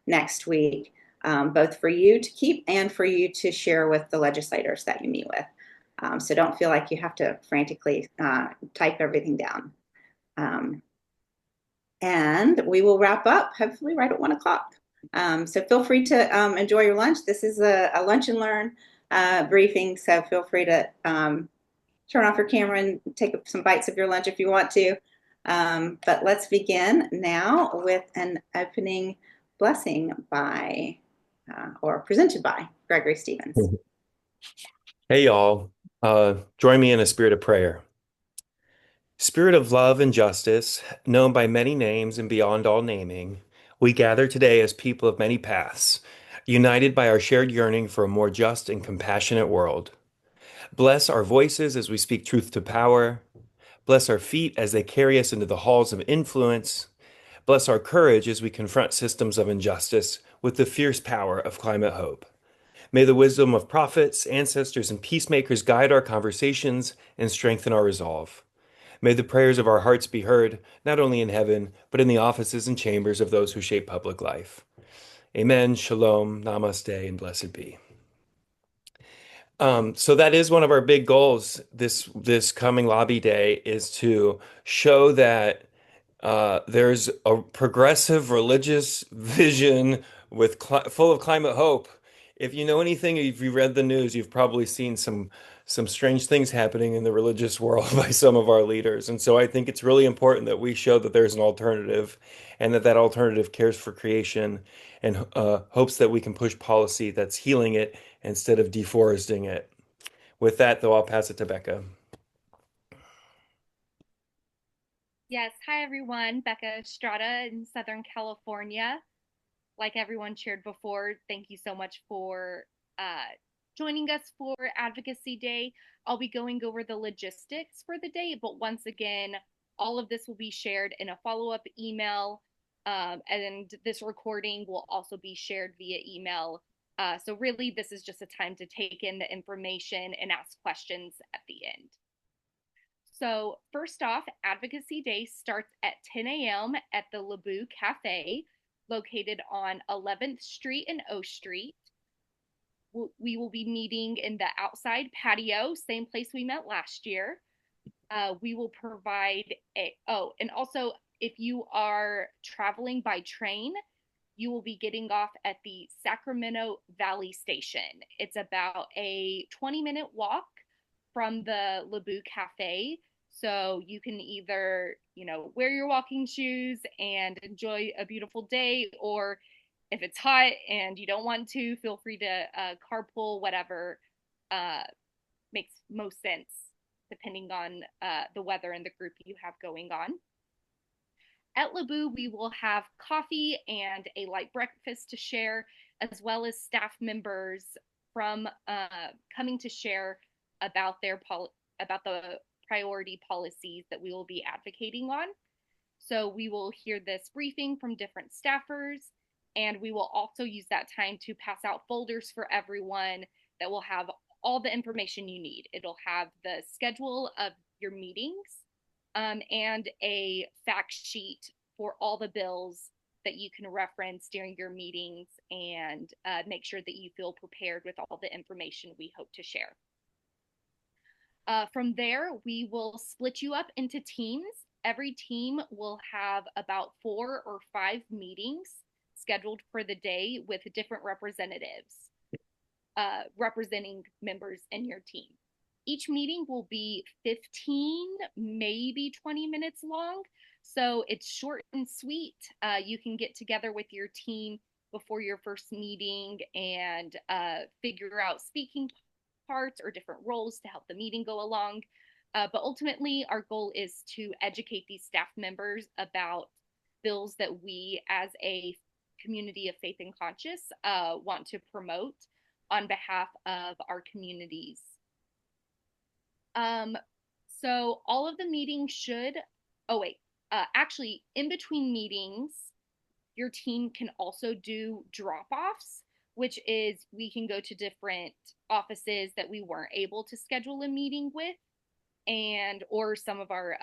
next week, both for you to keep and for you to share with the legislators that you meet with. So don't feel like you have to frantically type everything down. And we will wrap up hopefully right at 1 o'clock. So feel free to enjoy your lunch. This is a lunch and learn briefing, so feel free to turn off your camera and take some bites of your lunch if you want to. But let's begin now with an opening blessing by or presented by Gregory Stevens. Hey, y'all. Join me in a spirit of prayer. Spirit of love and justice, known by many names and beyond all naming, we gather today as people of many paths, united by our shared yearning for a more just and compassionate world. Bless our voices as we speak truth to power. Bless our feet as they carry us into the halls of influence. Bless our courage as we confront systems of injustice with the fierce power of climate hope. May the wisdom of prophets, ancestors, and peacemakers guide our conversations and strengthen our resolve. May the prayers of our hearts be heard, not only in heaven, but in the offices and chambers of those who shape public life. Amen, shalom, namaste, and blessed be. So that is one of our big goals this coming lobby day is to show that there's a progressive religious vision with full of climate hope. If you know anything, if you read the news, you've probably seen some strange things happening in the religious world by some of our leaders. And so I think it's really important that we show that there's an alternative and that that alternative cares for creation and hopes that we can push policy that's healing it instead of deforesting it. With that, though, I'll pass it to Becca. Yes, hi everyone. Becca Estrada in Southern California. Like everyone shared before, thank you so much for uh, joining us for Advocacy Day. I'll be going over the logistics for the day, but once again, all of this will be shared in a follow up email, and this recording will also be shared via email. So, really, this is just a time to take in the information and ask questions at the end. So, first off, Advocacy Day starts at 10 a.m. at the Lebu Cafe, located on 11th Street and O Street. We will be meeting in the outside patio, same place we met last year. We will provide and also if you are traveling by train, you will be getting off at the Sacramento Valley Station. It's about a 20-minute walk from the Lebu Cafe. So you can either, wear your walking shoes and enjoy a beautiful day, or if it's hot and you don't want to, feel free to carpool, whatever uh, makes most sense, depending on the weather and the group you have going on. At Lebu, we will have coffee and a light breakfast to share, as well as staff members from coming to share about about the priority policies that we will be advocating on. So we will hear this briefing from different staffers, and we will also use that time to pass out folders for everyone that will have all the information you need. It'll have the schedule of your meetings, and a fact sheet for all the bills that you can reference during your meetings, and make sure that you feel prepared with all the information we hope to share. From there, we will split you up into teams. Every team will have about 4 or 5 meetings scheduled for the day with different representatives representing members in your team. Each meeting will be 15, maybe 20 minutes long. So it's short and sweet. You can get together with your team before your first meeting and figure out speaking parts or different roles to help the meeting go along. But ultimately, our goal is to educate these staff members about bills that we, as a community of faith and conscience, want to promote on behalf of our communities. So all of the meetings should, actually, in between meetings, your team can also do drop-offs, which is we can go to different offices that we weren't able to schedule a meeting with, or some of our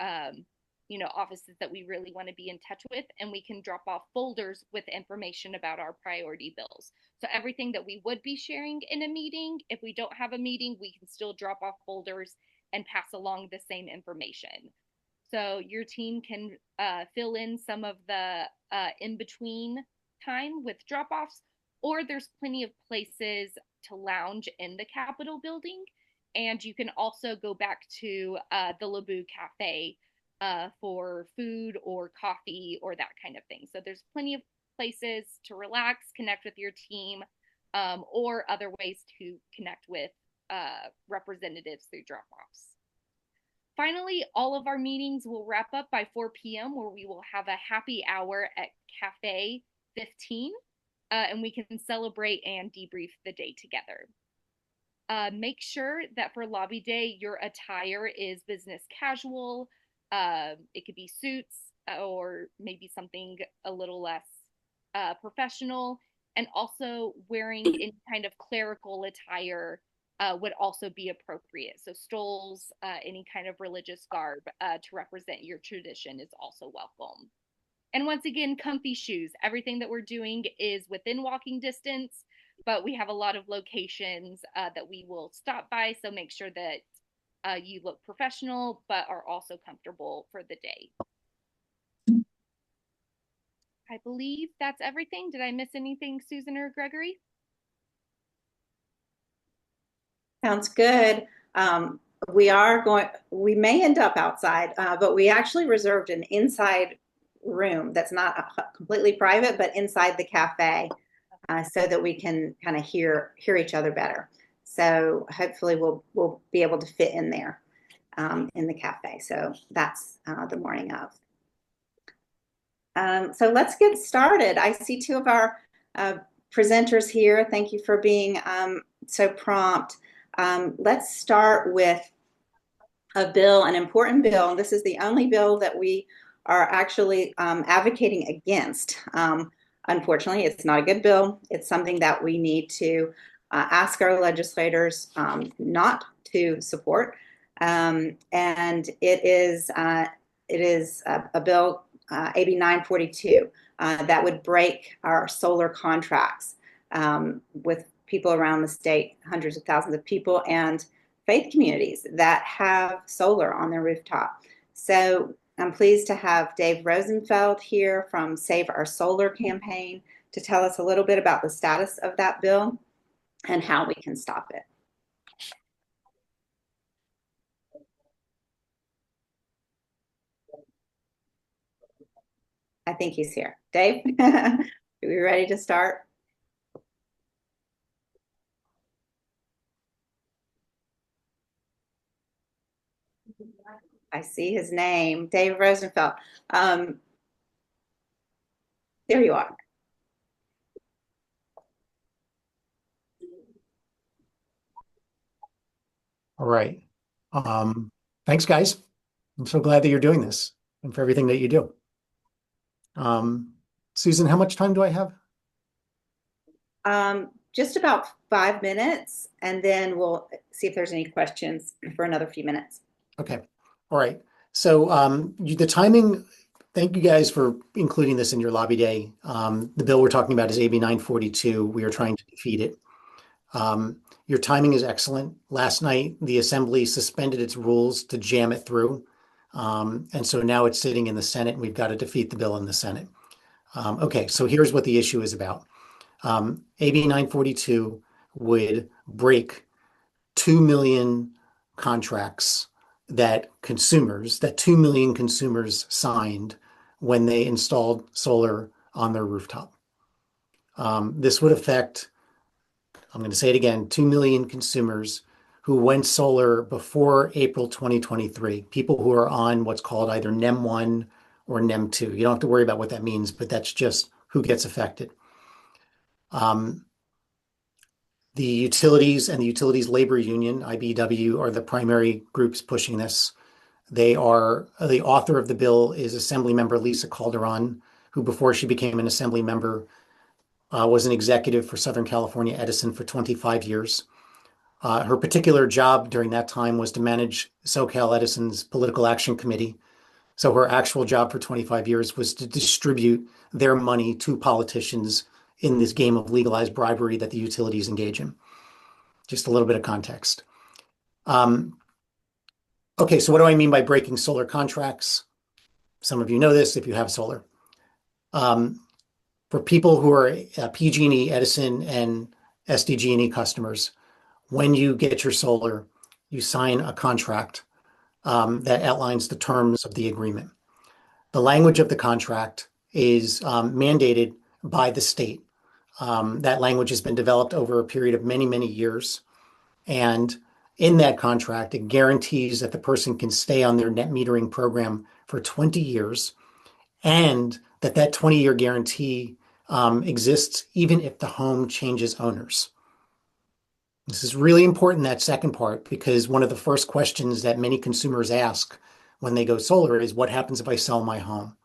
offices that we really want to be in touch with, and we can drop off folders with information about our priority bills. So everything that we would be sharing in a meeting, if we don't have a meeting, we can still drop off folders and pass along the same information. So your team can fill in some of the in-between time with drop-offs, or there's plenty of places to lounge in the Capitol building. And you can also go back to the Lebu Cafe for food or coffee or that kind of thing. So there's plenty of places to relax, connect with your team, or other ways to connect with representatives through drop-offs. Finally, all of our meetings will wrap up by 4 p.m. where we will have a happy hour at Cafe 15, and we can celebrate and debrief the day together. Make sure that for lobby day, your attire is business casual. It could be suits or maybe something a little less professional. And also wearing any kind of clerical attire would also be appropriate. So stoles, any kind of religious garb to represent your tradition is also welcome. And once again, comfy shoes. Everything that we're doing is within walking distance, but we have a lot of locations that we will stop by. So make sure that you look professional, but are also comfortable for the day. I believe that's everything. Did I miss anything, Susan or Gregory? Sounds good. We may end up outside, but we actually reserved an inside room that's not completely private, but inside the cafe, so that we can kind of hear each other better. So hopefully we'll be able to fit in there in the cafe. So that's the morning of. So let's get started. I see two of our presenters here. Thank you for being so prompt. Let's start with a bill, an important bill. This is the only bill that we are actually advocating against. Unfortunately, it's not a good bill. It's something that we need to ask our legislators not to support. And it is a bill, AB 942, that would break our solar contracts with people around the state, hundreds of thousands of people, and faith communities that have solar on their rooftop. So I'm pleased to have Dave Rosenfeld here from Save Our Solar campaign to tell us a little bit about the status of that bill and how we can stop it. I think he's here. Dave, are we ready to start? I see his name, Dave Rosenfeld. There you are. All right. Thanks, guys. I'm so glad that you're doing this and for everything that you do. Susan, how much time do I have? Just about 5 minutes, and then we'll see if there's any questions for another few minutes. Okay. All right. So the timing, thank you guys for including this in your lobby day. The bill we're talking about is AB 942. We are trying to defeat it. Your timing is excellent. Last night, the Assembly suspended its rules to jam it through. And so now it's sitting in the Senate, and we've got to defeat the bill in the Senate. Okay, so here's what the issue is about. AB 942 would break 2 million contracts that 2 million consumers signed when they installed solar on their rooftop. This would affect, I'm going to say it again, 2 million consumers who went solar before April 2023, people who are on what's called either NEM 1 or NEM 2. You don't have to worry about what that means, but that's just who gets affected. The utilities and the Utilities Labor Union, IBEW, are the primary groups pushing this. The author of the bill is Assemblymember Lisa Calderon, who before she became an Assembly member was an executive for Southern California Edison for 25 years. Her particular job during that time was to manage SoCal Edison's Political Action Committee. So her actual job for 25 years was to distribute their money to politicians in this game of legalized bribery that the utilities engage in. Just a little bit of context. Okay, so what do I mean by breaking solar contracts? Some of you know this if you have solar. For people who are PG&E, Edison, and SDG&E customers, when you get your solar, you sign a contract that outlines the terms of the agreement. The language of the contract is mandated by the state. That language has been developed over a period of many, many years. And in that contract, it guarantees that the person can stay on their net metering program for 20 years and that 20-year guarantee exists even if the home changes owners. This is really important, that second part, because one of the first questions that many consumers ask when they go solar is, what happens if I sell my home?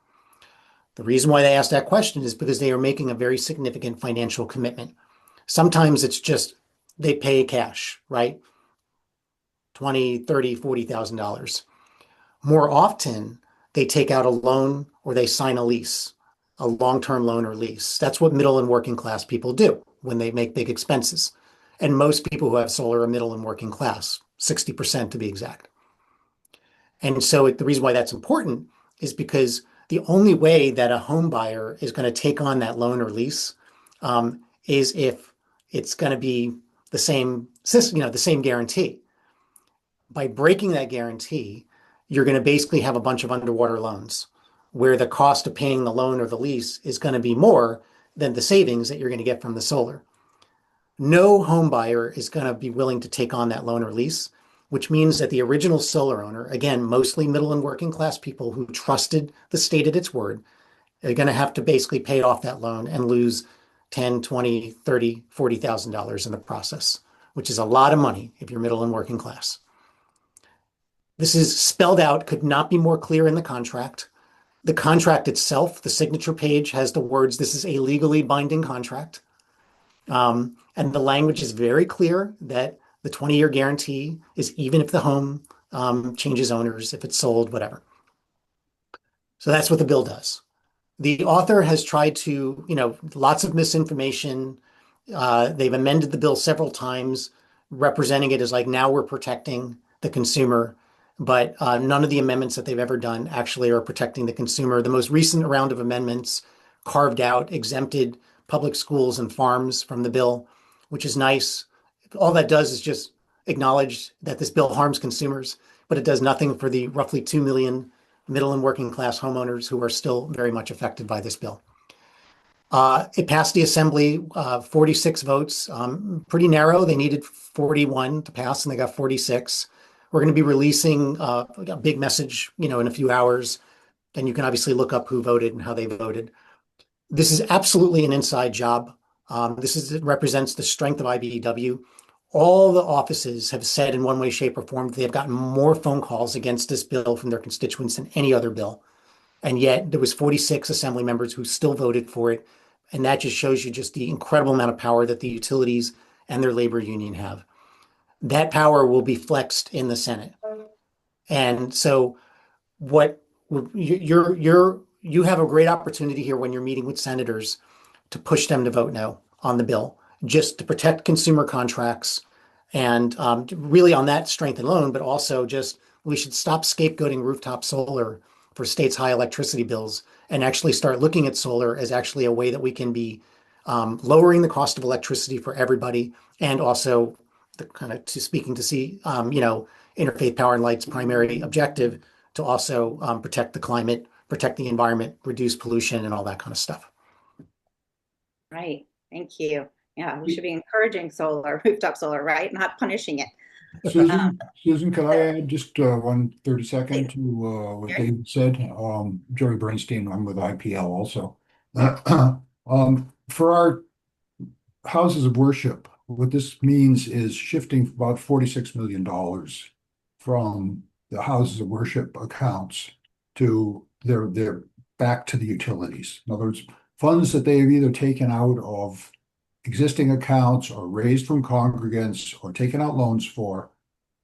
The reason why they ask that question is because they are making a very significant financial commitment. Sometimes it's just they pay cash, right? $20,000, $30,000, $40,000. More often, they take out a loan or they sign a lease, a long-term loan or lease. That's what middle and working class people do when they make big expenses. And most people who have solar are middle and working class, 60% to be exact. And so the reason why that's important is because the only way that a home buyer is going to take on that loan or lease is if it's going to be the same system, the same guarantee. By breaking that guarantee, you're going to basically have a bunch of underwater loans where the cost of paying the loan or the lease is going to be more than the savings that you're going to get from the solar. No home buyer is going to be willing to take on that loan or lease, which means that the original solar owner, again, mostly middle and working class people who trusted the state at its word, are going to have to basically pay off that loan and lose $10,000, $20,000, $30,000, $40,000 in the process, which is a lot of money if you're middle and working class. This is spelled out, could not be more clear in the contract. The contract itself, the signature page, has the words, this is a legally binding contract. And the language is very clear that the 20-year guarantee is even if the home changes owners, if it's sold, whatever. So that's what the bill does. The author has tried to, lots of misinformation. They've amended the bill several times, representing it as like, now we're protecting the consumer. But none of the amendments that they've ever done actually are protecting the consumer. The most recent round of amendments carved out, exempted public schools and farms from the bill, which is nice. All that does is just acknowledge that this bill harms consumers, but it does nothing for the roughly 2 million middle and working class homeowners who are still very much affected by this bill. It passed the assembly, 46 votes, pretty narrow. They needed 41 to pass and they got 46. We're going to be releasing a big message, in a few hours, and you can obviously look up who voted and how they voted. This is absolutely an inside job. It represents the strength of IBEW. All the offices have said in one way, shape, or form that they've gotten more phone calls against this bill from their constituents than any other bill. And yet there was 46 assembly members who still voted for it. And that just shows you just the incredible amount of power that the utilities and their labor union have. That power will be flexed in the Senate. And so you have a great opportunity here when you're meeting with senators to push them to vote no on the bill, just to protect consumer contracts and really on that strength alone, but also just we should stop scapegoating rooftop solar for states' high electricity bills and actually start looking at solar as actually a way that we can be lowering the cost of electricity for everybody and also Interfaith Power and Light's primary objective to also protect the climate, protect the environment, reduce pollution, and all that kind of stuff. Right. Thank you. Yeah, we should be encouraging solar, rooftop solar, right? Not punishing it. Susan, could I add just 30 seconds to what David said? Joey Bernstein, I'm with IPL also. For our houses of worship, what this means is shifting about $46 million from the houses of worship accounts to their back to the utilities. In other words, funds that they have either taken out of existing accounts or raised from congregants or taken out loans for,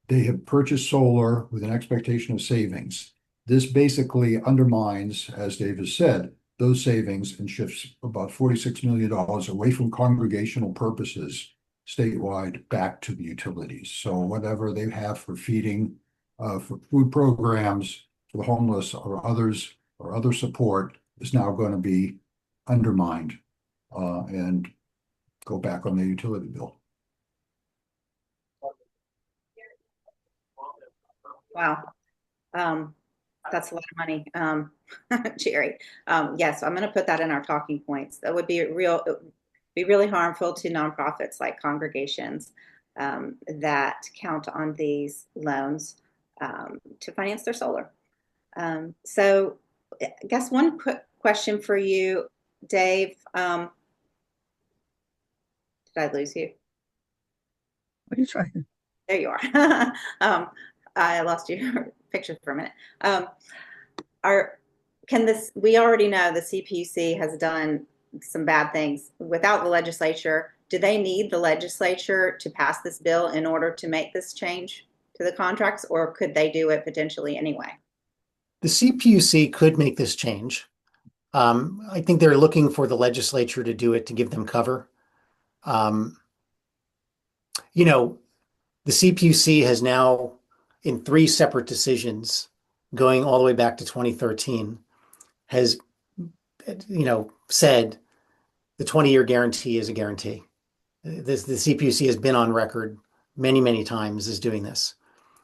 they have purchased solar with an expectation of savings. This basically undermines, as Dave has said, those savings and shifts about $46 million away from congregational purposes statewide back to the utilities. So whatever they have for feeding, for food programs, for the homeless or others, or other support is now going to be undermined and go back on the utility bill. Wow. That's a lot of money, Jerry. Yes, I'm going to put that in our talking points. That would be really harmful to nonprofits like congregations that count on these loans to finance their solar. So I guess one quick question for you, Dave. Did I lose you? What are you trying? There you are. I lost your picture for a minute. We already know the CPUC has done some bad things without the legislature. Do they need the legislature to pass this bill in order to make this change to the contracts, or could they do it potentially anyway? The CPUC could make this change. I think they're looking for the legislature to do it to give them cover. You know, the CPUC has now, in 3 separate decisions, going all the way back to 2013, has, said the 20-year guarantee is a guarantee. The CPUC has been on record many, many times as doing this.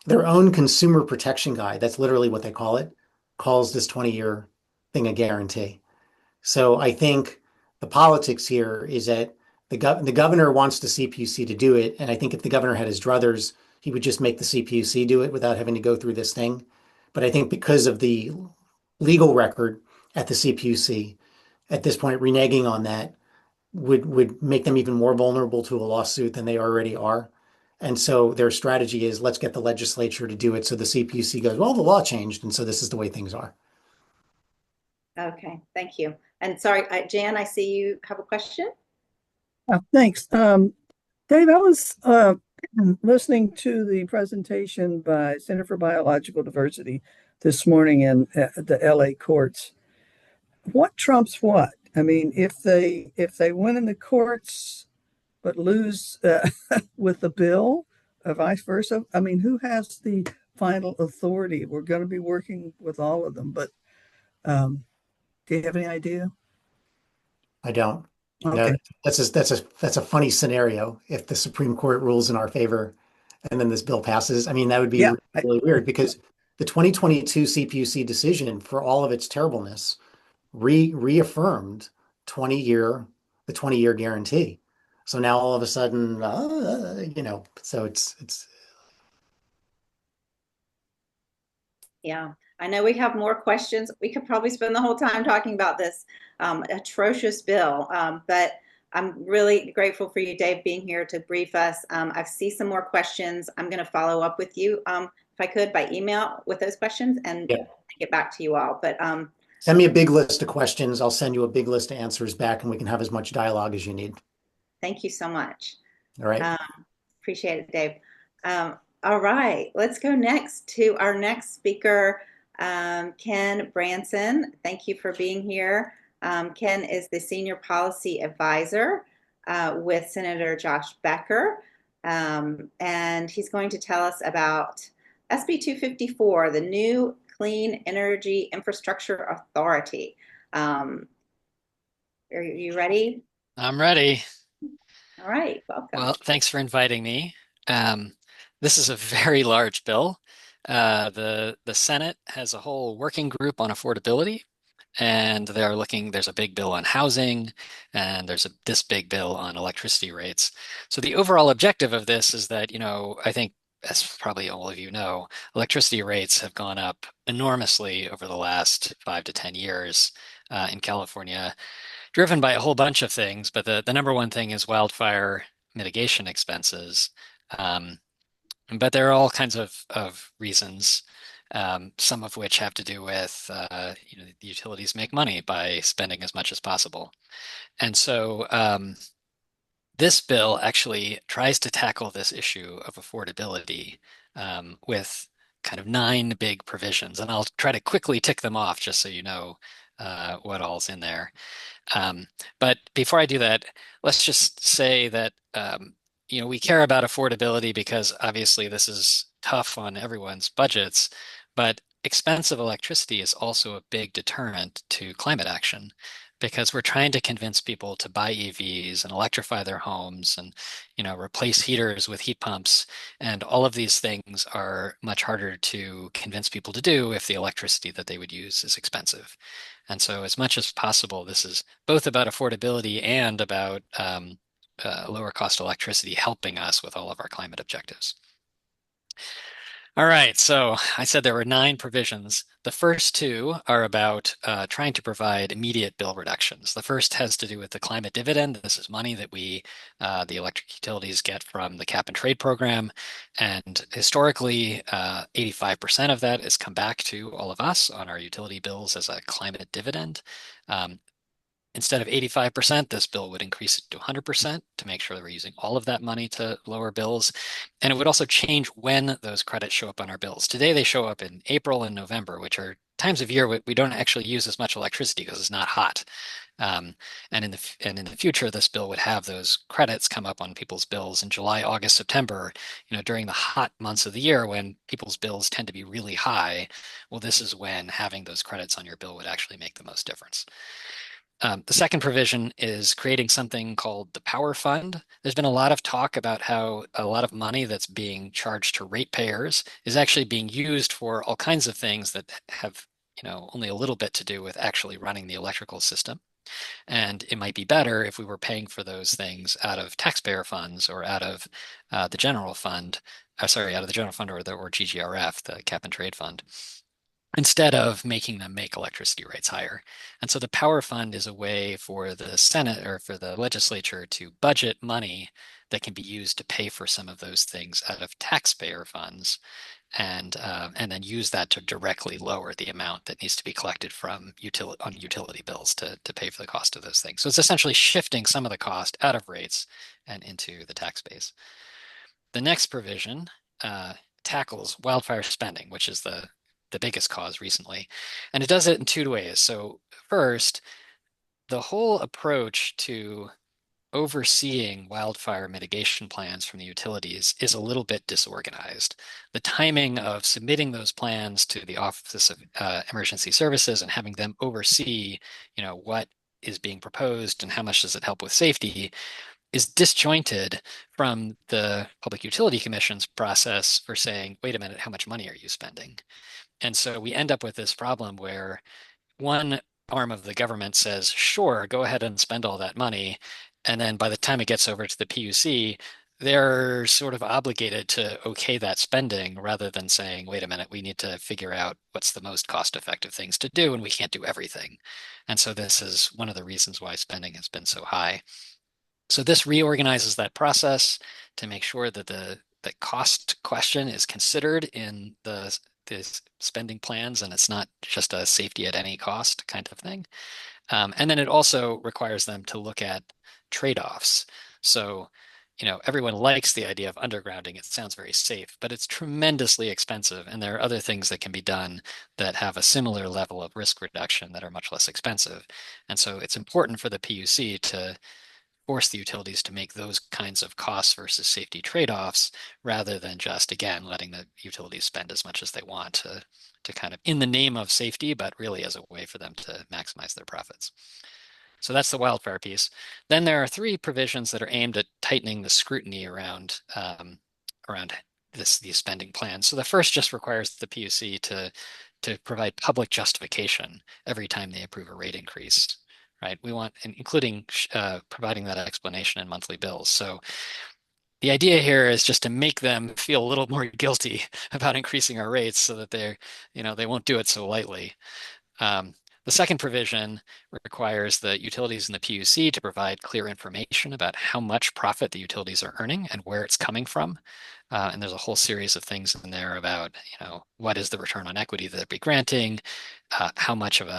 Their own consumer protection guide, that's literally what they call it, calls this 20-year thing a guarantee. So I think the politics here is that the governor wants the CPUC to do it. And I think if the governor had his druthers, he would just make the CPUC do it without having to go through this thing. But I think because of the legal record at the CPUC, at this point, reneging on that would make them even more vulnerable to a lawsuit than they already are. And so their strategy is, let's get the legislature to do it. So the CPUC goes, well, the law changed. And so this is the way things are. Okay, thank you. And sorry, Jan, I see you have a question. Thanks. Dave, I was listening to the presentation by Center for Biological Diversity this morning in the LA courts. What trumps what? I mean, if they win in the courts but lose with the bill, or vice versa, I mean, who has the final authority? We're going to be working with all of them, but do you have any idea? I don't. Okay. No, that's a funny scenario if the Supreme Court rules in our favor and then this bill passes. I mean, that would be really weird because the 2022 CPUC decision, for all of its terribleness, reaffirmed the 20-year guarantee. So now all of a sudden, so it's. Yeah, I know we have more questions. We could probably spend the whole time talking about this atrocious bill, but I'm really grateful for you, Dave, being here to brief us. I see some more questions. I'm going to follow up with you, if I could, by email with those questions and get back to you all. But send me a big list of questions. I'll send you a big list of answers back, and we can have as much dialogue as you need. Thank you so much. All right. Appreciate it, Dave. All right, let's go next to our next speaker, Ken Branson. Thank you for being here. Ken is the Senior Policy Advisor with Senator Josh Becker, and he's going to tell us about SB 254, the new Clean Energy Infrastructure Authority. Are you ready? I'm ready. All right, welcome. Well, thanks for inviting me. This is a very large bill. The Senate has a whole working group on affordability, and there's a big bill on housing, and there's this big bill on electricity rates. So the overall objective of this is that, I think, as probably all of you know, electricity rates have gone up enormously over the last 5 to 10 years in California, driven by a whole bunch of things. But the number one thing is wildfire mitigation expenses. But there are all kinds of reasons, some of which have to do with, the utilities make money by spending as much as possible. And so this bill actually tries to tackle this issue of affordability with kind of 9 big provisions, and I'll try to quickly tick them off just so you know what all's in there. But before I do that, let's just say that we care about affordability because obviously this is tough on everyone's budgets, but expensive electricity is also a big deterrent to climate action because we're trying to convince people to buy EVs and electrify their homes and replace heaters with heat pumps. And all of these things are much harder to convince people to do if the electricity that they would use is expensive. And so as much as possible, this is both about affordability and about lower cost electricity helping us with all of our climate objectives. All right, so I said there were 9 provisions. The first 2 are about trying to provide immediate bill reductions. The first has to do with the climate dividend. This is money that the electric utilities get from the cap and trade program. And historically, 85% of that has come back to all of us on our utility bills as a climate dividend. Instead of 85%, this bill would increase it to 100% to make sure that we're using all of that money to lower bills. And it would also change when those credits show up on our bills. Today, they show up in April and November, which are times of year we don't actually use as much electricity because it's not hot. And in the future, this bill would have those credits come up on people's bills in July, August, September, during the hot months of the year when people's bills tend to be really high. Well, this is when having those credits on your bill would actually make the most difference. The second provision is creating something called the Power Fund. There's been a lot of talk about how a lot of money that's being charged to ratepayers is actually being used for all kinds of things that have, only a little bit to do with actually running the electrical system. And it might be better if we were paying for those things out of taxpayer funds or out of the general fund, out of the general fund or GGRF, the cap and trade fund, instead of making them make electricity rates higher. And so the Power Fund is a way for the Senate or for the legislature to budget money that can be used to pay for some of those things out of taxpayer funds and then use that to directly lower the amount that needs to be collected from utility bills to pay for the cost of those things. So it's essentially shifting some of the cost out of rates and into the tax base. The next provision tackles wildfire spending, which is the biggest cause recently. And it does it in 2 ways. So first, the whole approach to overseeing wildfire mitigation plans from the utilities is a little bit disorganized. The timing of submitting those plans to the Office of Emergency Services and having them oversee, what is being proposed and how much does it help with safety is disjointed from the Public Utility Commission's process for saying, wait a minute, how much money are you spending? And so we end up with this problem where one arm of the government says, sure, go ahead and spend all that money. And then by the time it gets over to the PUC, they're sort of obligated to okay that spending rather than saying, wait a minute, we need to figure out what's the most cost-effective things to do, and we can't do everything. And so this is one of the reasons why spending has been so high. So this reorganizes that process to make sure that the cost question is considered in the spending plans, and it's not just a safety at any cost kind of thing. And then it also requires them to look at trade-offs. So, everyone likes the idea of undergrounding. It sounds very safe, but it's tremendously expensive. And there are other things that can be done that have a similar level of risk reduction that are much less expensive. And so it's important for the PUC to force the utilities to make those kinds of costs versus safety trade-offs rather than just, again, letting the utilities spend as much as they want to kind of in the name of safety, but really as a way for them to maximize their profits. So that's the wildfire piece. Then there are 3 provisions that are aimed at tightening the scrutiny around these spending plans. So the first just requires the PUC to provide public justification every time they approve a rate increase. Right? We want, including providing that explanation in monthly bills. So the idea here is just to make them feel a little more guilty about increasing our rates so that they won't do it so lightly. The second provision requires the utilities and the PUC to provide clear information about how much profit the utilities are earning and where it's coming from. And there's a whole series of things in there about, what is the return on equity that they'll be granting, how much of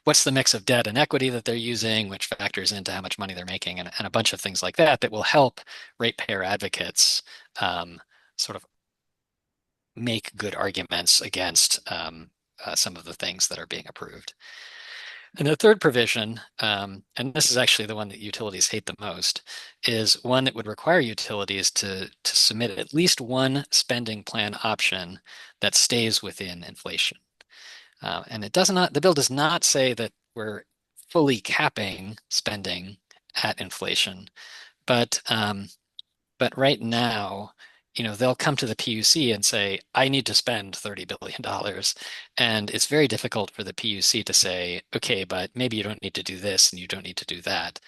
what's the mix of debt and equity that they're using, which factors into how much money they're making, and a bunch of things like that will help ratepayer advocates sort of make good arguments against some of the things that are being approved. And the third provision, and this is actually the one that utilities hate the most, is one that would require utilities to submit at least one spending plan option that stays within inflation. And the bill does not say that we're fully capping spending at inflation, but right now, they'll come to the PUC and say, I need to spend $30 billion. And it's very difficult for the PUC to say, okay, but maybe you don't need to do this and you don't need to do that.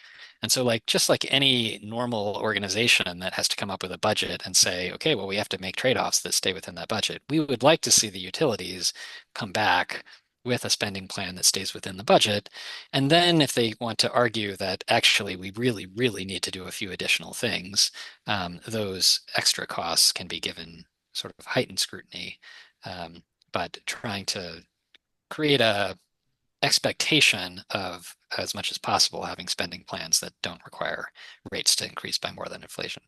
And so just like any normal organization that has to come up with a budget and say, okay, well, we have to make trade-offs that stay within that budget. We would like to see the utilities come back with a spending plan that stays within the budget. And then if they want to argue that actually we really, really need to do a few additional things, those extra costs can be given sort of heightened scrutiny. But trying to create a expectation of, as much as possible, having spending plans that don't require rates to increase by more than inflation.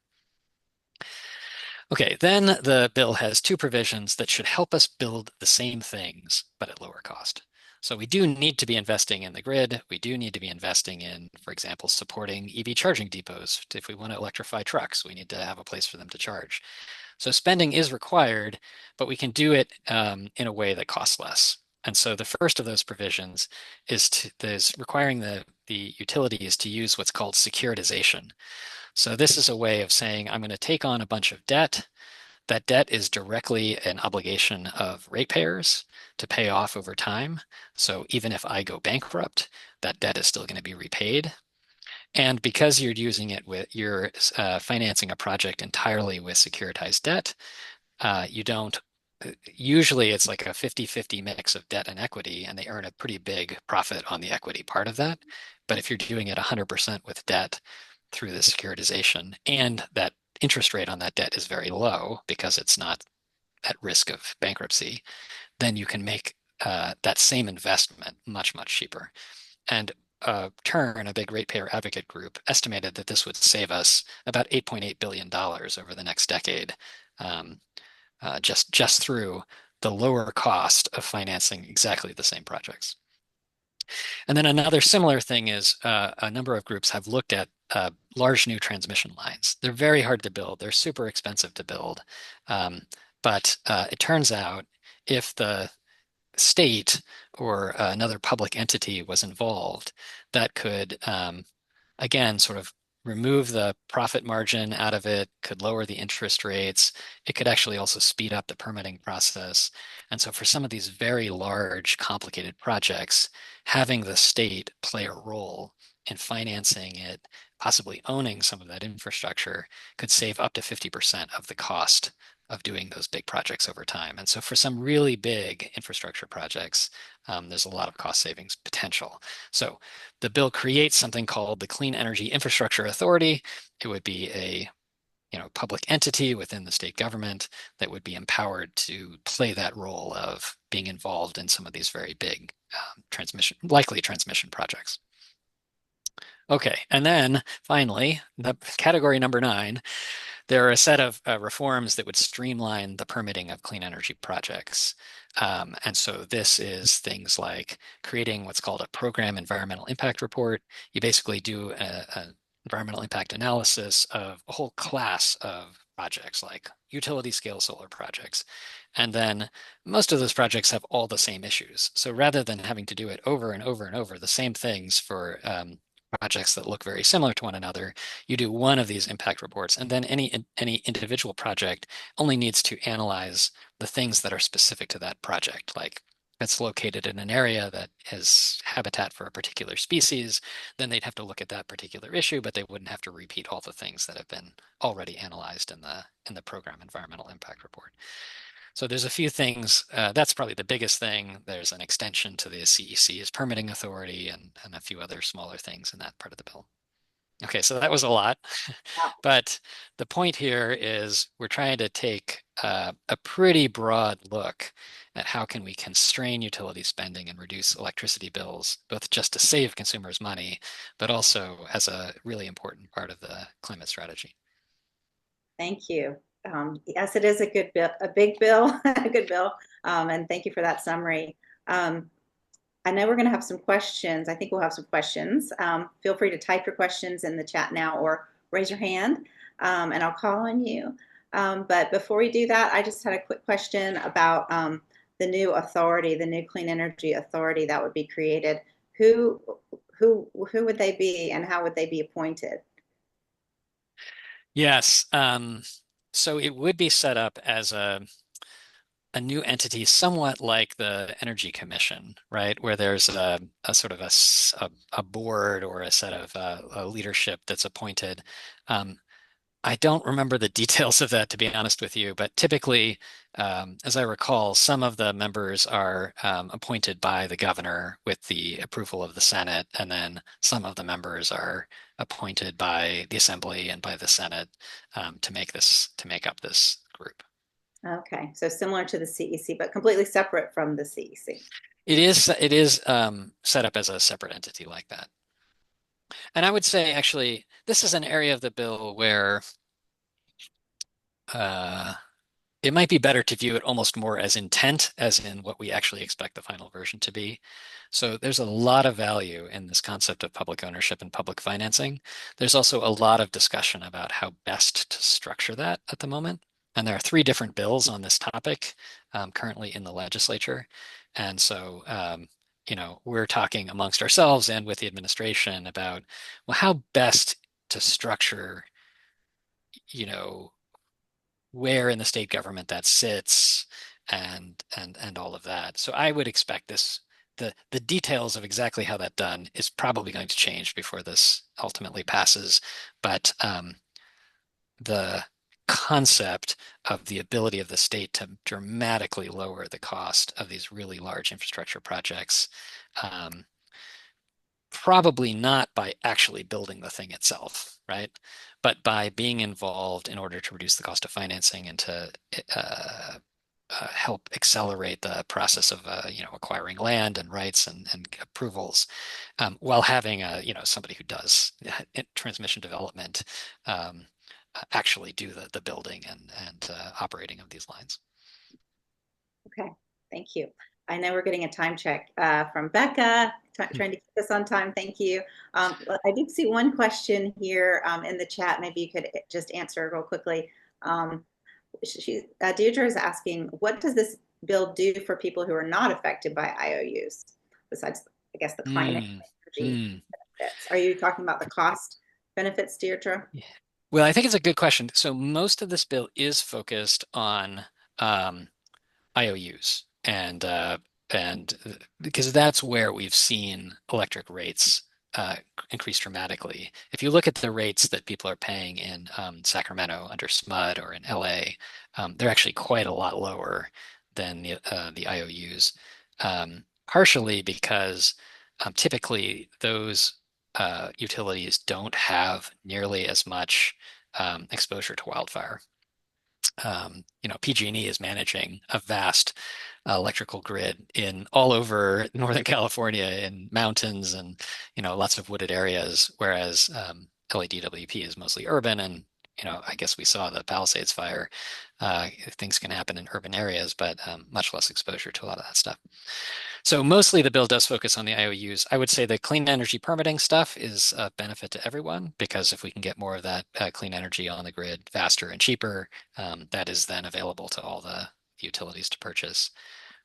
Okay, then the bill has two provisions that should help us build the same things, but at lower cost. So we do need to be investing in the grid. We do need to be investing in, for example, supporting EV charging depots. If we want to electrify trucks, we need to have a place for them to charge. So spending is required, but we can do it in a way that costs less. And so the first of those provisions is requiring the utilities to use what's called securitization. So this is a way of saying, I'm going to take on a bunch of debt. That debt is directly an obligation of ratepayers to pay off over time. So even if I go bankrupt, that debt is still going to be repaid. And because you're financing a project entirely with securitized debt, usually it's like a 50-50 mix of debt and equity, and they earn a pretty big profit on the equity part of that. But if you're doing it 100% with debt through the securitization, and that interest rate on that debt is very low because it's not at risk of bankruptcy, then you can make that same investment much, much cheaper. And a big ratepayer advocate group, estimated that this would save us about $8.8 billion over the next decade, just through the lower cost of financing exactly the same projects. And then another similar thing is a number of groups have looked at large new transmission lines. They're very hard to build. They're super expensive to build. But it turns out if the state or another public entity was involved, that could, again, sort of remove the profit margin out of it, could lower the interest rates. It could actually also speed up the permitting process. And so for some of these very large, complicated projects, having the state play a role in financing it, possibly owning some of that infrastructure, could save up to 50% of the cost of doing those big projects over time. And so for some really big infrastructure projects, there's a lot of cost savings potential. So the bill creates something called the Clean Energy Infrastructure Authority. It would be a public entity within the state government that would be empowered to play that role of being involved in some of these very big likely transmission projects. Okay, and then finally, the category number 9, there are a set of reforms that would streamline the permitting of clean energy projects. And so this is things like creating what's called a program environmental impact report. You basically do an environmental impact analysis of a whole class of projects like utility scale solar projects. And then most of those projects have all the same issues. So rather than having to do it over and over and over, the same things for projects that look very similar to one another, you do one of these impact reports, and then any individual project only needs to analyze the things that are specific to that project. Like if it's located in an area that has habitat for a particular species, then they'd have to look at that particular issue, but they wouldn't have to repeat all the things that have been already analyzed in the program environmental impact report. So there's a few things. That's probably the biggest thing. There's an extension to the CEC's permitting authority and a few other smaller things in that part of the bill. Okay, so that was a lot. But the point here is we're trying to take a pretty broad look at how can we constrain utility spending and reduce electricity bills, both just to save consumers money, but also as a really important part of the climate strategy. Thank you. Yes, it is a good bill, a big bill, a good bill. And thank you for that summary. I know we're going to have some questions. I think we'll have some questions. Feel free to type your questions in the chat now or raise your hand, and I'll call on you. But before we do that, I just had a quick question about the new authority, the new Clean Energy Authority that would be created. Who would they be, and how would they be appointed? Yes. So it would be set up as a new entity, somewhat like the Energy Commission, right? Where there's a sort of a board or a set of a leadership that's appointed. I don't remember the details of that, to be honest with you, but typically, as I recall, some of the members are appointed by the governor with the approval of the Senate, and then some of the members are appointed by the Assembly and by the Senate to make up this group. Okay, so similar to the CEC, but completely separate from the CEC. It is set up as a separate entity like that. And I would say, actually, this is an area of the bill where it might be better to view it almost more as intent, as in what we actually expect the final version to be. So there's a lot of value in this concept of public ownership and public financing. There's also a lot of discussion about how best to structure that at the moment. And there are 3 different bills on this topic currently in the legislature. And so, we're talking amongst ourselves and with the administration about, well, how best to structure, where in the state government that sits and all of that. So I would expect the details of exactly how that's done is probably going to change before this ultimately passes. But the concept of the ability of the state to dramatically lower the cost of these really large infrastructure projects, probably not by actually building the thing itself, right? But by being involved in order to reduce the cost of financing and to help accelerate the process of acquiring land and rights and approvals, while having somebody who does transmission development actually do the building and operating of these lines. Okay, thank you. I know we're getting a time check from Becca, trying to keep us on time. Thank you. I did see one question here in the chat. Maybe you could just answer real quickly. Deirdre is asking, what does this bill do for people who are not affected by IOUs, besides, I guess, the climate energy benefits? Are you talking about the cost benefits, Deirdre? Yeah. Well, I think it's a good question. So most of this bill is focused on IOUs, and because that's where we've seen electric rates increase dramatically. If you look at the rates that people are paying in Sacramento under SMUD or in LA, they're actually quite a lot lower than the IOUs, partially because typically those utilities don't have nearly as much exposure to wildfire. PG&E is managing a vast electrical grid in all over Northern California, in mountains and lots of wooded areas, whereas LADWP is mostly urban. And I guess we saw the Palisades fire. Things can happen in urban areas, but much less exposure to a lot of that stuff. So mostly the bill does focus on the IOUs. I would say the clean energy permitting stuff is a benefit to everyone, because if we can get more of that clean energy on the grid faster and cheaper, that is then available to all the utilities to purchase.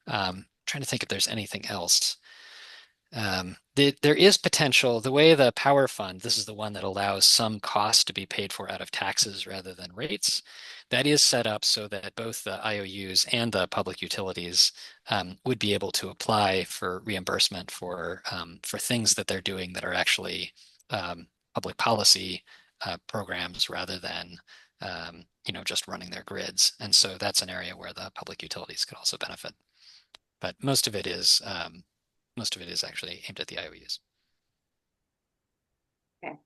Trying to think if there's anything else. There is potential, the way the power fund, this is the one that allows some cost to be paid for out of taxes rather than rates. That is set up so that both the IOUs and the public utilities would be able to apply for reimbursement for things that they're doing that are actually public policy programs rather than just running their grids. And so that's an area where the public utilities could also benefit. But most of it is actually aimed at the IOUs. Okay.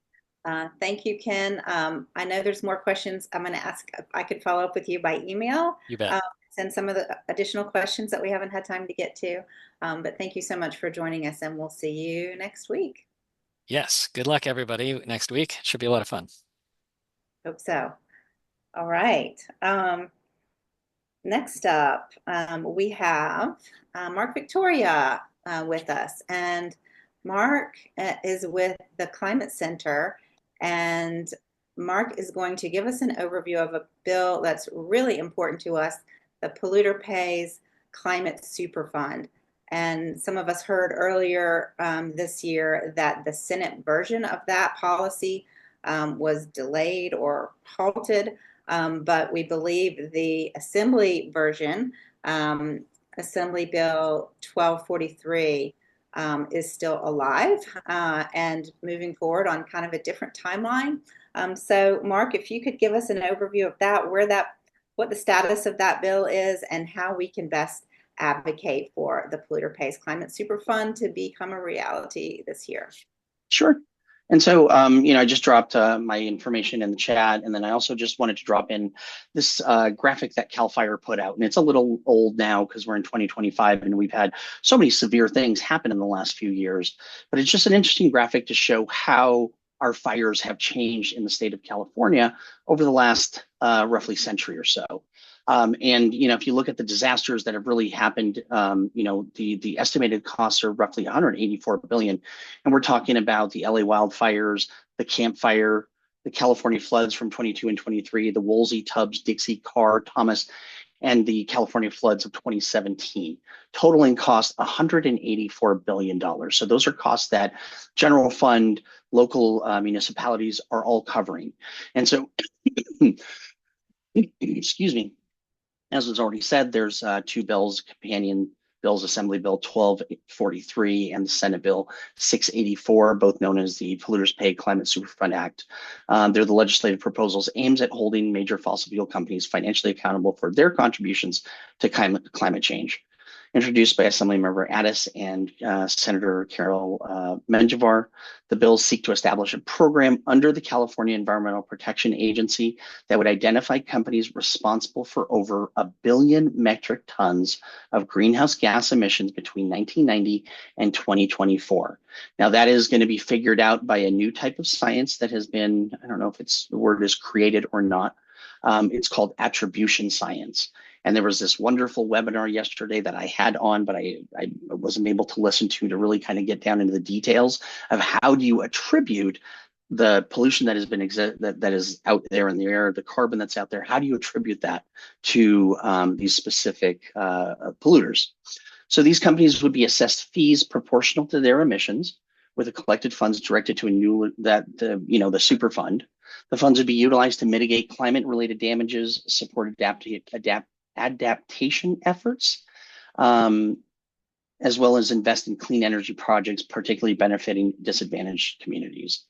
Thank you, Ken. I know there's more questions. I'm going to ask if I could follow up with you by email. You bet. Send some of the additional questions that we haven't had time to get to. But thank you so much for joining us, and we'll see you next week. Yes. Good luck, everybody, next week. Should be a lot of fun. Hope so. All right. Next up, we have Marc Victoria with us. And Marc is with the Climate Center. And Marc is going to give us an overview of a bill that's really important to us, the Polluter Pays Climate Superfund. And some of us heard earlier this year that the Senate version of that policy was delayed or halted. But we believe the Assembly version, Assembly Bill 1243, is still alive and moving forward on kind of a different timeline. So, Marc, if you could give us an overview of that, what the status of that bill is, and how we can best advocate for the Polluter Pays Climate Superfund to become a reality this year. Sure. And so, I just dropped my information in the chat, and then I also just wanted to drop in this graphic that CAL FIRE put out. And it's a little old now because we're in 2025 and we've had so many severe things happen in the last few years. But it's just an interesting graphic to show how our fires have changed in the state of California over the last roughly century or so. If you look at the disasters that have really happened, the estimated costs are roughly 184 billion. And we're talking about the LA wildfires, the Camp Fire, the California floods from 22 and 23, the Woolsey, Tubbs, Dixie, Carr, Thomas, and the California floods of 2017, totaling cost $184 billion. So those are costs that general fund, local municipalities are all covering. And so, excuse me, as was already said, there's two bills, companion bills, Assembly Bill 1243 and the Senate Bill 684, both known as the Polluters Pay Climate Superfund Act. They're the legislative proposals aimed at holding major fossil fuel companies financially accountable for their contributions to climate change. Introduced by Assemblymember Addis and Senator Carol Menjivar, the bills seek to establish a program under the California Environmental Protection Agency that would identify companies responsible for over 1 billion metric tons of greenhouse gas emissions between 1990 and 2024. Now, that is going to be figured out by a new type of science that has been, I don't know if the word is created or not. It's called attribution science. And there was this wonderful webinar yesterday that I had on, but I wasn't able to listen to really kind of get down into the details of how do you attribute the pollution that has been that is out there in the air, the carbon that's out there. How do you attribute that to these specific polluters? So these companies would be assessed fees proportional to their emissions, with the collected funds directed to the Superfund. The funds would be utilized to mitigate climate-related damages, support adaptation efforts, as well as invest in clean energy projects, particularly benefiting disadvantaged communities.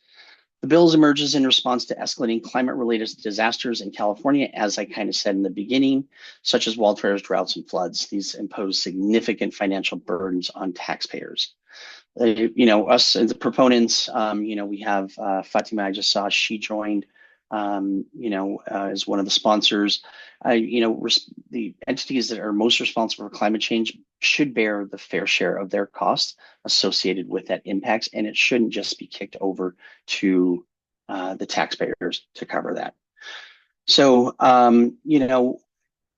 The bills emerges in response to escalating climate-related disasters in California, as I kind of said in the beginning, such as wildfires, droughts, and floods. These impose significant financial burdens on taxpayers. Us as the proponents, we have Fatima, I just saw she joined, as one of the sponsors. The entities that are most responsible for climate change should bear the fair share of their costs associated with that impacts, and it shouldn't just be kicked over to the taxpayers to cover that. So,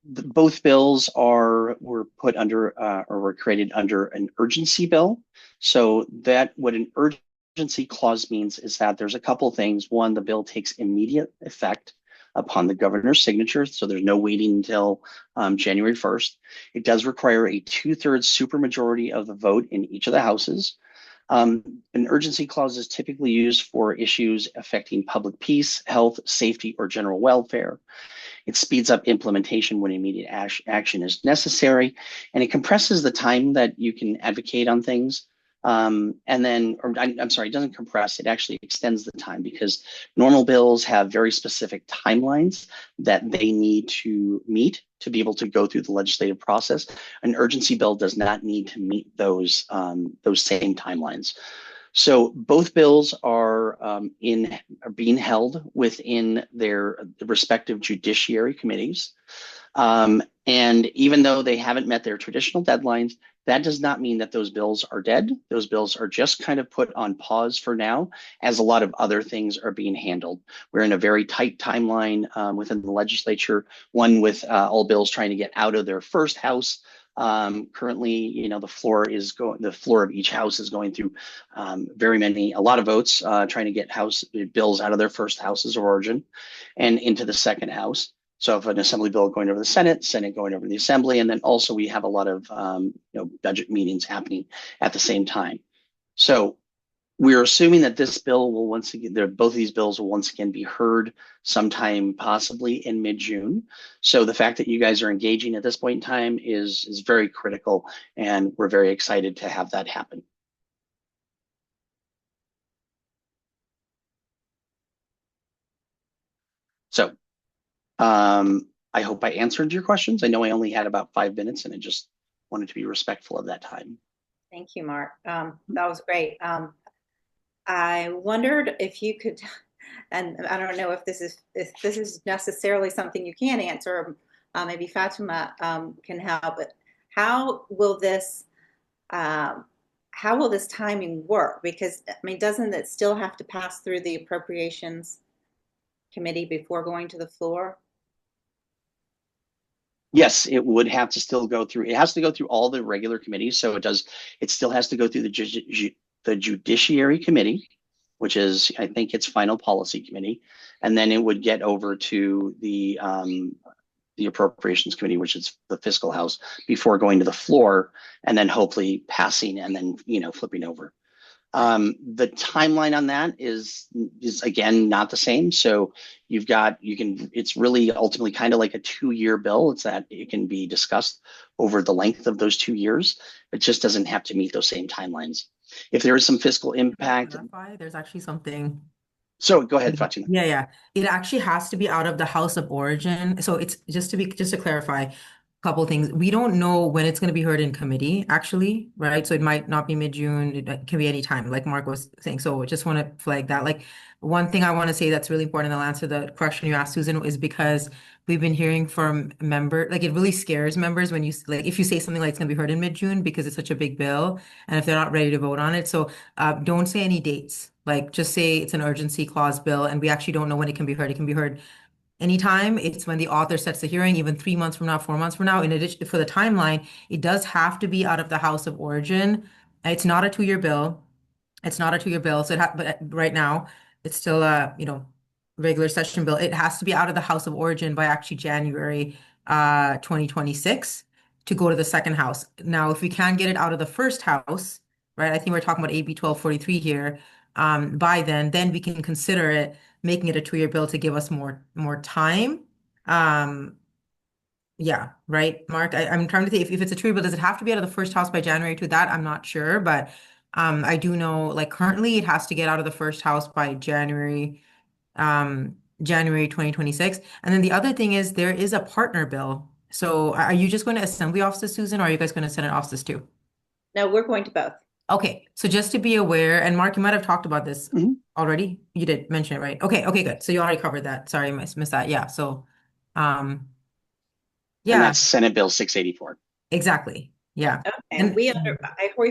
both bills were put under or were created under an urgency bill. So that what an urgency clause means is that there's a couple things. One, the bill takes immediate effect upon the governor's signature, so there's no waiting until January 1st. It does require a 2/3 supermajority of the vote in each of the houses. An urgency clause is typically used for issues affecting public peace, health, safety, or general welfare. It speeds up implementation when immediate action is necessary, and it compresses the time that you can advocate on things. It doesn't compress, it actually extends the time, because normal bills have very specific timelines that they need to meet to be able to go through the legislative process. An urgency bill does not need to meet those same timelines. So both bills are being held within their respective judiciary committees. And even though they haven't met their traditional deadlines, That does not mean that those bills are dead. Those bills are just kind of put on pause for now, as a lot of other things are being handled. We're in a very tight timeline within the legislature, one with all bills trying to get out of their first house. Currently, the floor of each house is going through a lot of votes trying to get house bills out of their first houses of origin and into the second house. So if an assembly bill going over the Senate going over the assembly, and then also we have a lot of budget meetings happening at the same time. So we're assuming that this bill will both of these bills will once again be heard sometime possibly in mid-June. So the fact that you guys are engaging at this point in time is very critical, and we're very excited to have that happen. So I hope I answered your questions. I know I only had about 5 minutes, and I just wanted to be respectful of that time. Thank you, Marc. That was great. I wondered if you could, and I don't know if this is necessarily something you can answer. Maybe Fatima can help. But how will this timing work? Because I mean, doesn't it still have to pass through the Appropriations Committee before going to the floor? Yes, it would have to still go through. It has to go through all the regular committees. So it still has to go through the Judiciary Committee, which is, I think, its final policy committee, and then it would get over to the Appropriations Committee, which is the Fiscal House, before going to the floor, and then hopefully passing, and then flipping over. The timeline on that is again not the same. So it's really ultimately kind of like a 2-year bill. It's that it can be discussed over the length of those 2 years. It just doesn't have to meet those same timelines. If there is some fiscal impact, there's actually something. So go ahead, Fatima. Yeah. It actually has to be out of the house of origin. So it's just to clarify a couple of things. We don't know when it's going to be heard in committee, actually, right? So it might not be mid-June. It can be any time, like Marc was saying. So I just want to flag that. Like, one thing I want to say that's really important, and I'll answer the question you asked, Susan, is because we've been hearing from members, like it really scares members when if you say something like it's going to be heard in mid-June because it's such a big bill, and if they're not ready to vote on it. So don't say any dates. Like, just say it's an urgency clause bill, and we actually don't know when it can be heard. It can be heard anytime. It's when the author sets the hearing, even 3 months from now, 4 months from now. In addition, for the timeline, it does have to be out of the house of origin. It's not a 2-year bill. It's not a 2-year bill. So but right now, it's still a regular session bill. It has to be out of the house of origin by actually January 2026 to go to the second house. Now, if we can get it out of the first house, right? I think we're talking about AB 1243 here. By then we can consider it, making it a 2-year bill to give us more time. Yeah, right, Marc. I'm trying to think if it's a 2-year bill, does it have to be out of the first house by January to that? I'm not sure, but I do know, like, currently it has to get out of the first house by January 2026. And then the other thing is there is a partner bill. So are you just going to assembly offices, Susan, or are you guys going to Senate offices too? No, we're going to both. Okay, so just to be aware, and Marc, you might have talked about this already. You did mention it, right? Okay, good. So you already covered that. Sorry, I missed that. Yeah. So, and that's Senate Bill 684. Exactly. Yeah. Okay. And we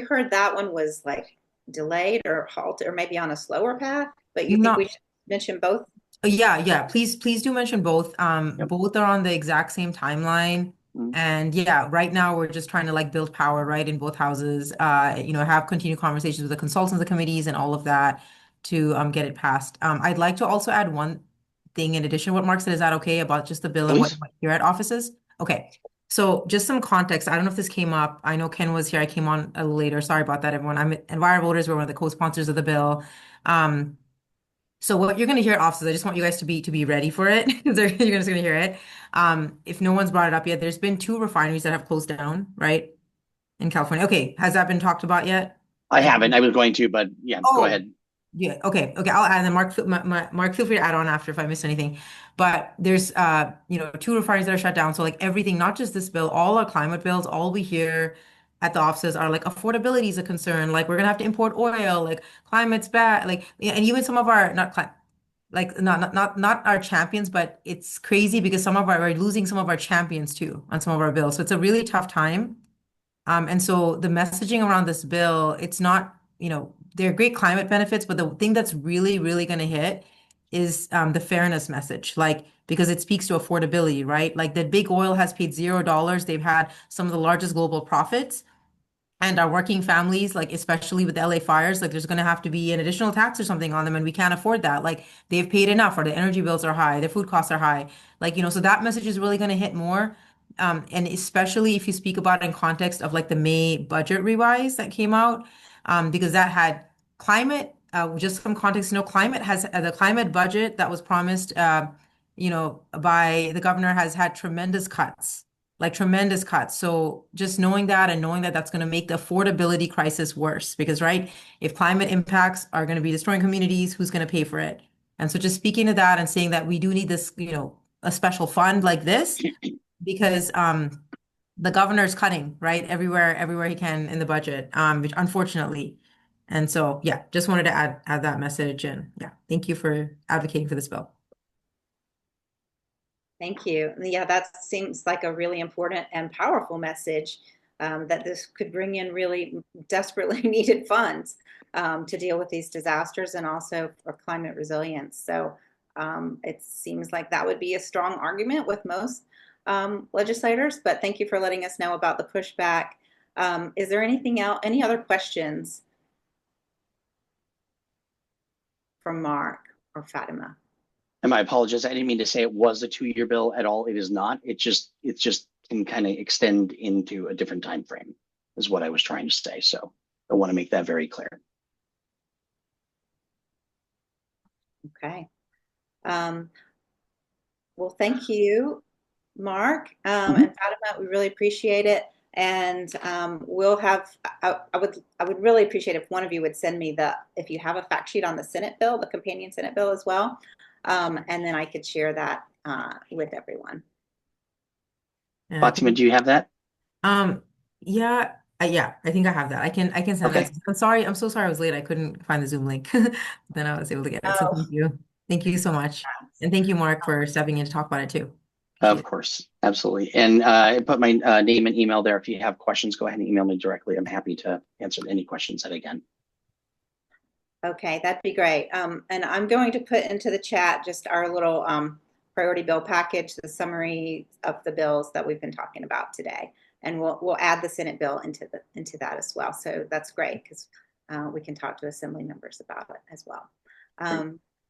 heard that one was like delayed or halted or maybe on a slower path, but you think we should mention both? Yeah. Please do mention both. Yep. Both are on the exact same timeline. And yeah, right now we're just trying to like build power, right, in both houses, have continued conversations with the consultants, the committees, and all of that to get it passed. I'd like to also add one thing in addition to what Marc said. Is that okay, about just the bill and what you're at offices? Okay. So just some context. I don't know if this came up. I know Ken was here. I came on a little later. Sorry about that, everyone. Enviro Voters. We're one of the co-sponsors of the bill. So what you're going to hear at offices, I just want you guys to be ready for it. You're just going to hear it. If no one's brought it up yet, there's been 2 refineries that have closed down, right, in California. Okay, has that been talked about yet? I haven't. I was going to, but yeah, go ahead. Yeah. Okay. I'll add. And then Marc, feel free to add on after if I missed anything. But there's 2 refineries that are shut down. So like everything, not just this bill, all our climate bills, all we hear at the offices are like affordability is a concern. Like we're gonna have to import oil. Like climate's bad. Like, and even some of our not our champions, but it's crazy because we're losing some of our champions too on some of our bills. So it's a really tough time. And so the messaging around this bill, it's not, there are great climate benefits, but the thing that's really, really going to hit is the fairness message, like because it speaks to affordability, right? Like the big oil has paid $0. They've had some of the largest global profits. And our working families, like especially with the LA fires, like there's going to have to be an additional tax or something on them, and we can't afford that. Like they've paid enough, or the energy bills are high, their food costs are high. Like, so that message is really going to hit more. And especially if you speak about it in context of like the May budget revise that came out, because that had climate, just some context, climate has the climate budget that was promised, by the governor has had tremendous cuts, like tremendous cuts. So just knowing that and knowing that that's going to make the affordability crisis worse because, right, if climate impacts are going to be destroying communities, who's going to pay for it? And so just speaking to that and saying that we do need this, a special fund like this because the governor's cutting, right, everywhere he can in the budget, which unfortunately. And so, yeah, just wanted to add that message. And yeah, thank you for advocating for this bill. Thank you. Yeah, that seems like a really important and powerful message that this could bring in really desperately needed funds to deal with these disasters and also for climate resilience. So it seems like that would be a strong argument with most legislators, but thank you for letting us know about the pushback. Is there anything else, any other questions from Marc or Fatima? And my apologies, I didn't mean to say it was a 2-year bill at all. It is not. It just can kind of extend into a different time frame, is what I was trying to say. So I want to make that very clear. Okay. Well, thank you, Marc and Fatima. We really appreciate it. And we'll have, I would really appreciate if one of you would send me if you have a fact sheet on the Senate bill, the companion Senate bill as well. And then I could share that with everyone. Fatima, do you have that? Yeah, I think I have that. I can send Okay. that. I'm so sorry I was late. I couldn't find the Zoom link. Then I was able to get it. So Oh. thank you. Thank you so much. And thank you, Marc, for stepping in to talk about it too. Of course, absolutely. And I put my name and email there. If you have questions, go ahead and email me directly. I'm happy to answer any questions that again. Okay, that'd be great. And I'm going to put into the chat just our little priority bill package, the summary of the bills that we've been talking about today. And we'll add the Senate bill into that as well. So that's great because we can talk to Assembly members about it as well.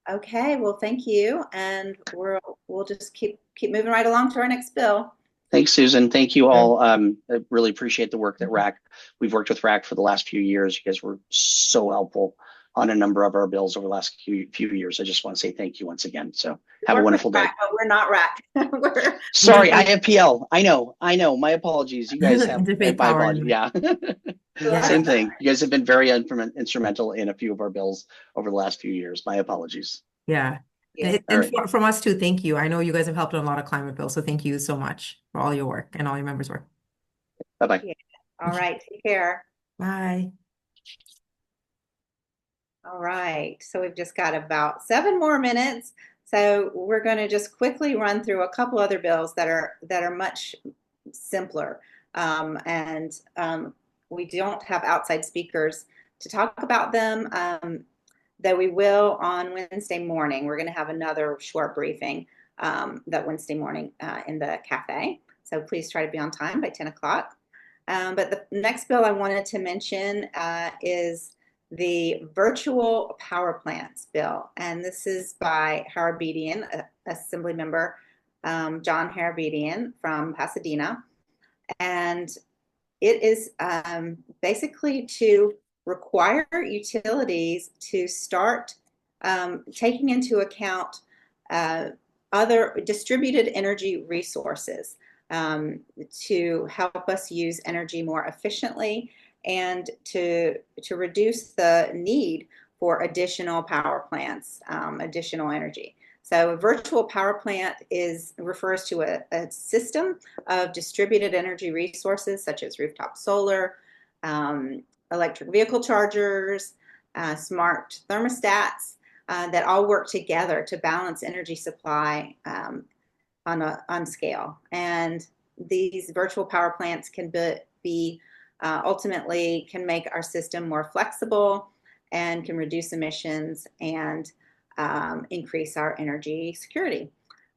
Okay, well, thank you, and we'll just keep moving right along to our next bill. Thanks, Susan. Thank you all. I really appreciate the work that we've worked with RAC for the last few years. You guys were so helpful on a number of our bills over the last few years. I just want to say thank you once again. So have a wonderful day. But we're not RAC. Sorry, IFPL. I know. My apologies. You guys have Interfaith my power. apologies. Yeah. Same thing. You guys have been very instrumental in a few of our bills over the last few years. My apologies. Yeah. And from us too, thank you. I know you guys have helped on a lot of climate bills, so thank you so much for all your work and all your members' work. Bye-bye. Yeah. All right. Take care. Bye. All right. So we've just got about 7 more minutes. So we're going to just quickly run through a couple other bills that are much simpler. We don't have outside speakers to talk about them, though we will on Wednesday morning. We're going to have another short briefing that Wednesday morning in the cafe. So please try to be on time by 10 o'clock. But the next bill I wanted to mention is the virtual power plants bill. And this is by Harabedian, Assembly Member John Harabedian from Pasadena. And it is basically to require utilities to start taking into account other distributed energy resources to help us use energy more efficiently and to reduce the need for additional power plants, additional energy. So a virtual power plant refers to a system of distributed energy resources such as rooftop solar, electric vehicle chargers, smart thermostats that all work together to balance energy supply on scale. And these virtual power plants can be ultimately can make our system more flexible and can reduce emissions and increase our energy security.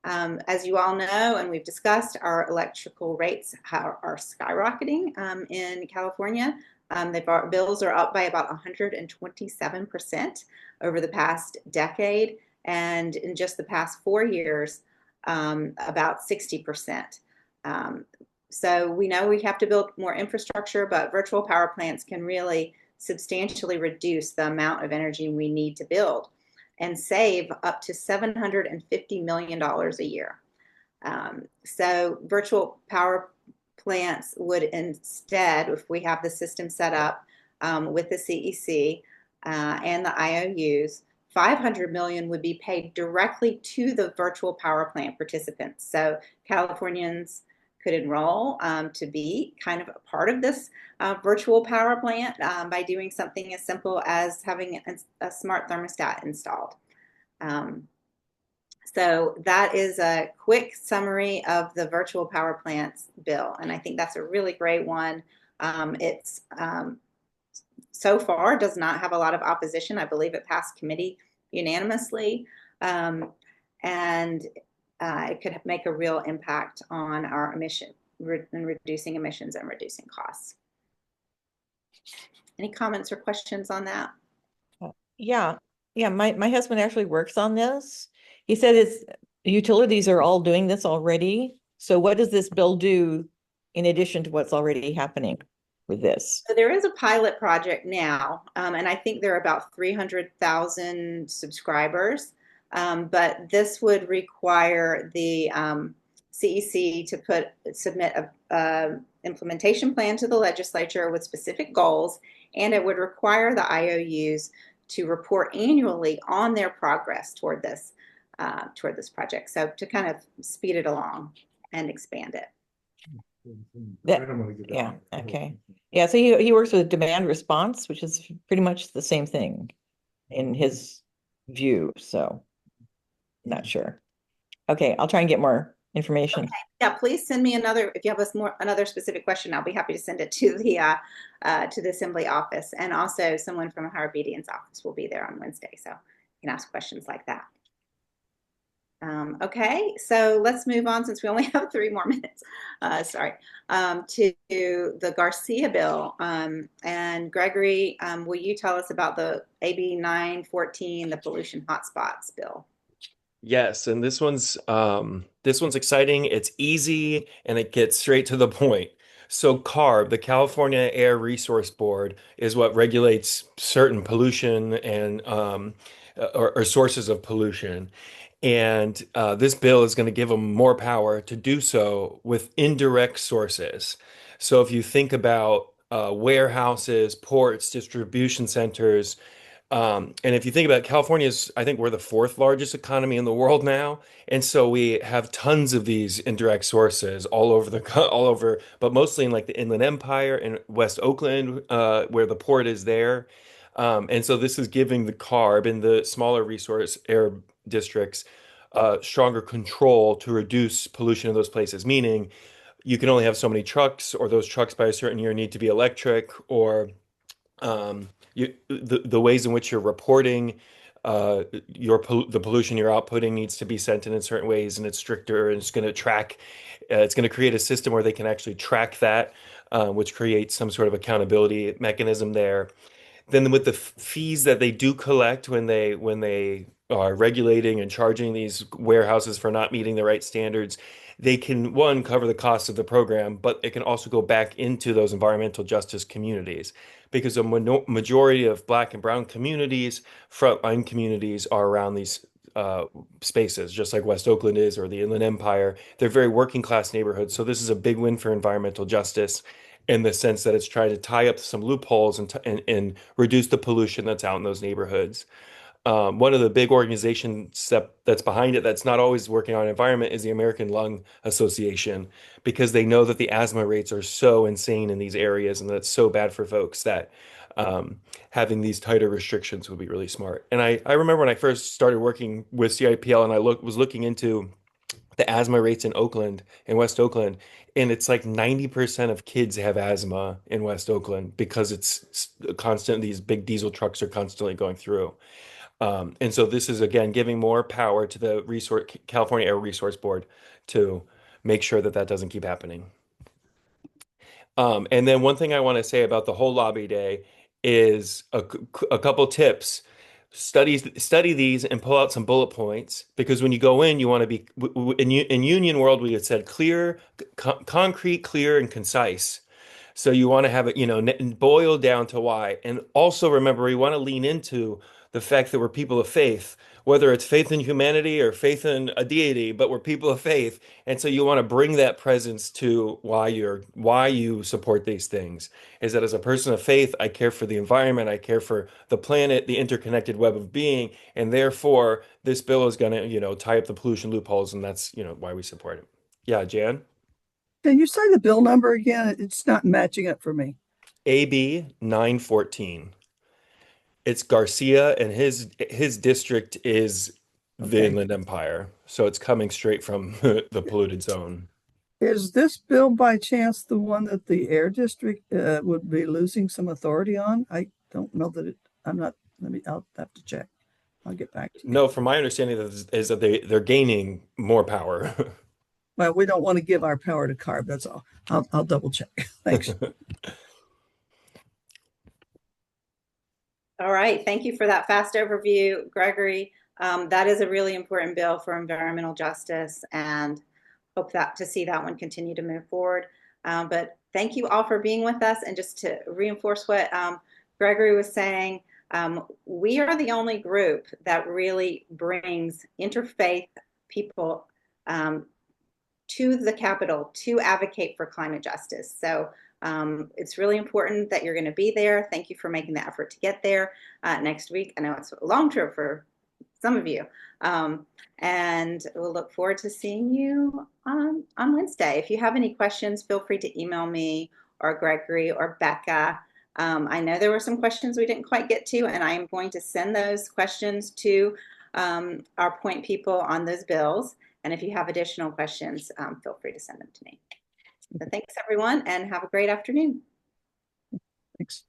As you all know, and we've discussed, our electrical rates are skyrocketing in California. Bills are up by about 127% over the past decade, and in just the past 4 years, about 60%. So we know we have to build more infrastructure, but virtual power plants can really substantially reduce the amount of energy we need to build and save up to $750 million a year. So virtual power plants would instead, if we have the system set up with the CEC and the IOUs, 500 million would be paid directly to the virtual power plant participants. So Californians could enroll to be kind of a part of this virtual power plant by doing something as simple as having a smart thermostat installed. So that is a quick summary of the virtual power plants bill, and I think that's a really great one. It's so far does not have a lot of opposition. I believe it passed committee unanimously, and it could make a real impact on our and reducing emissions and reducing costs. Any comments or questions on that? Yeah, my husband actually works on this. He said his utilities are all doing this already. So what does this bill do in addition to what's already happening with this? So there is a pilot project now, and I think there are about 300,000 subscribers. But this would require the CEC to submit a implementation plan to the legislature with specific goals, and it would require the IOUs to report annually on their progress toward this project. So to kind of speed it along and expand it. Yeah, okay. Yeah, so he works with demand response, which is pretty much the same thing in his view, so not sure. Okay, I'll try and get more information. Okay. Yeah, please send me another, if you have another specific question, I'll be happy to send it to the Assembly office, and also someone from Harabedian's office will be there on Wednesday, so you can ask questions like that. Okay, so let's move on, since we only have 3 more minutes, to the Garcia bill. And Gregory, will you tell us about the AB 914, the pollution hotspots bill? Yes, and this one's exciting. It's easy and it gets straight to the point. So CARB, the California Air Resource Board, is what regulates certain pollution and or sources of pollution. And this bill is going to give them more power to do so with indirect sources. So if you think about warehouses, ports, distribution centers, and if you think about California's, I think we're the 4th largest economy in the world now, and so we have tons of these indirect sources all over, but mostly in like the Inland Empire and West Oakland, where the port is there. And so this is giving the CARB and the smaller resource air districts stronger control to reduce pollution in those places, meaning you can only have so many trucks, or those trucks by a certain year need to be electric, or the ways in which you're reporting the pollution you're outputting needs to be sent in certain ways, and it's stricter, and it's going to create a system where they can actually track that, which creates some sort of accountability mechanism there. Then with the fees that they do collect when they are regulating and charging these warehouses for not meeting the right standards, they can, one, cover the cost of the program, but it can also go back into those environmental justice communities, because a majority of Black and Brown communities, frontline communities, are around these spaces, just like West Oakland is, or the Inland Empire. They're very working class neighborhoods. So this is a big win for environmental justice, in the sense that it's trying to tie up some loopholes and reduce the pollution that's out in those neighborhoods. One of the big organizations that's behind it, that's not always working on environment, is the American Lung Association, because they know that the asthma rates are so insane in these areas, and that's so bad for folks, that having these tighter restrictions would be really smart. And I remember when I first started working with CIPL, and I was looking into the asthma rates in West Oakland, and it's like 90% of kids have asthma in West Oakland because it's constant, these big diesel trucks are constantly going through. And so this is again giving more power to the California Air Resource Board to make sure that that doesn't keep happening. And then one thing I want to say about the whole lobby day is a couple tips. Study these and pull out some bullet points, because when you go in, you want to be in union world, we had said clear, concrete, clear, and concise. So you want to have it, boiled down to why. And also remember, we want to lean into the fact that we're people of faith, whether it's faith in humanity or faith in a deity, but we're people of faith. And so you want to bring that presence to why you support these things. Is that as a person of faith, I care for the environment, I care for the planet, the interconnected web of being, and therefore this bill is going to, tie up the pollution loopholes, and that's, why we support it. Yeah, Jan? Can you say the bill number again? It's not matching up for me. AB 914. It's Garcia, and his district is the Okay. Inland Empire, so it's coming straight from the polluted zone. Is this bill by chance the one that the air district would be losing some authority on? I don't know that I'll have to check. I'll get back to you. No, from my understanding is that they're gaining more power. Well, we don't want to give our power to CARB. That's all. I'll double check. Thanks. All right, thank you for that fast overview, Gregory. That is a really important bill for environmental justice, and hope to see that one continue to move forward. But thank you all for being with us. And just to reinforce what Gregory was saying, we are the only group that really brings interfaith people to the Capitol to advocate for climate justice. So it's really important that you're going to be there. Thank you for making the effort to get there next week. I know it's a long trip for some of you. And we'll look forward to seeing you on Wednesday. If you have any questions, feel free to email me or Gregory or Becca. I know there were some questions we didn't quite get to, and I am going to send those questions to our point people on those bills. And if you have additional questions, feel free to send them to me. So thanks, everyone, and have a great afternoon. Thanks.